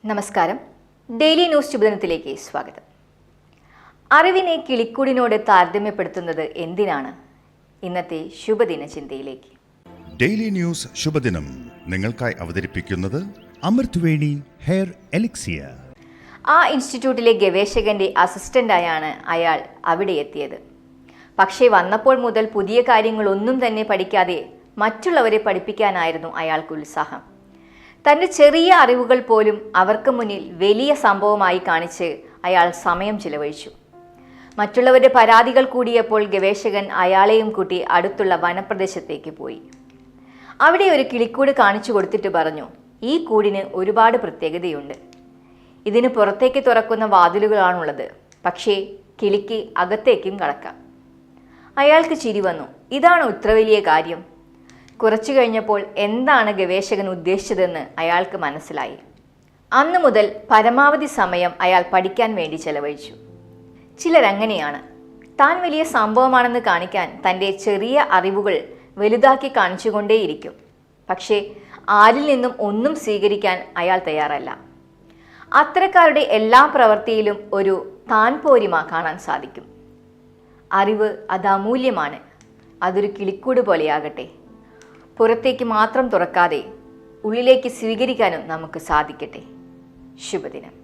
നമസ്കാരം. Daily news ശുഭദിനത്തിലേക്ക് സ്വാഗതം. അറിവിനെ കിളിക്കൂടിനോട് താരതമ്യപ്പെടുത്തുന്നത് എന്തിനാണ്? ഇന്നത്തെ ശുഭദിന ചിന്തയിലേക്ക്. ഡെയിലി ന്യൂസ് ശുഭദിനം നിങ്ങൾക്കായി അവതരിപ്പിക്കുന്നത് അമൃത് വേണി ഹെയർ എലിക്സിയർ. ആ ഇൻസ്റ്റിറ്റ്യൂട്ടിലെ ഗവേഷകന്റെ അസിസ്റ്റന്റായാണ് അയാൾ അവിടെ എത്തിയത്. പക്ഷേ വന്നപ്പോൾ മുതൽ പുതിയ കാര്യങ്ങളൊന്നും തന്നെ പഠിക്കാതെ മറ്റുള്ളവരെ പഠിപ്പിക്കാനായിരുന്നു അയാൾക്ക് ഉത്സാഹം. തൻ്റെ ചെറിയ അറിവുകൾ പോലും അവർക്ക് മുന്നിൽ വലിയ സംഭവമായി കാണിച്ച് അയാൾ സമയം ചിലവഴിച്ചു. മറ്റുള്ളവരുടെ പരാതികൾ കൂടിയപ്പോൾ ഗവേഷകൻ അയാളെയും കൂട്ടി അടുത്തുള്ള വനപ്രദേശത്തേക്ക് പോയി. അവിടെ ഒരു കിളിക്കൂട് കാണിച്ചു കൊടുത്തിട്ട് പറഞ്ഞു, ഈ കൂടിന് ഒരുപാട് പ്രത്യേകതയുണ്ട്. ഇതിന് പുറത്തേക്ക് തുറക്കുന്ന വാതിലുകളാണുള്ളത്, പക്ഷേ കിളിക്ക് അകത്തേക്കും കടക്കാം. അയാൾക്ക് ചിരി വന്നു. ഇതാണോ ഇത്ര വലിയ കാര്യം? കുറച്ചു കഴിഞ്ഞപ്പോൾ എന്താണ് ഗവേഷകൻ ഉദ്ദേശിച്ചതെന്ന് അയാൾക്ക് മനസ്സിലായി. അന്നു മുതൽ പരമാവധി സമയം അയാൾ പഠിക്കാൻ വേണ്ടി ചെലവഴിച്ചു. ചിലരങ്ങനെയാണ്. താൻ വലിയ സംഭവമാണെന്ന് കാണിക്കാൻ തൻ്റെ ചെറിയ അറിവുകൾ വലുതാക്കി കാണിച്ചുകൊണ്ടേയിരിക്കും. പക്ഷേ ആരിൽ നിന്നും ഒന്നും സ്വീകരിക്കാൻ അയാൾ തയ്യാറല്ല. അത്തരക്കാരുടെ എല്ലാ പ്രവൃത്തിയിലും ഒരു താൻ പോരിമ കാണാൻ സാധിക്കും. അറിവ് അത് അമൂല്യമാണ്. അതൊരു കിളിക്കൂട് പോലെയാകട്ടെ. പുറത്തേക്ക് മാത്രം തുറക്കാതെ ഉള്ളിലേക്ക് സ്വീകരിക്കാനും നമുക്ക് സാധിക്കട്ടെ. ശുഭദിനം.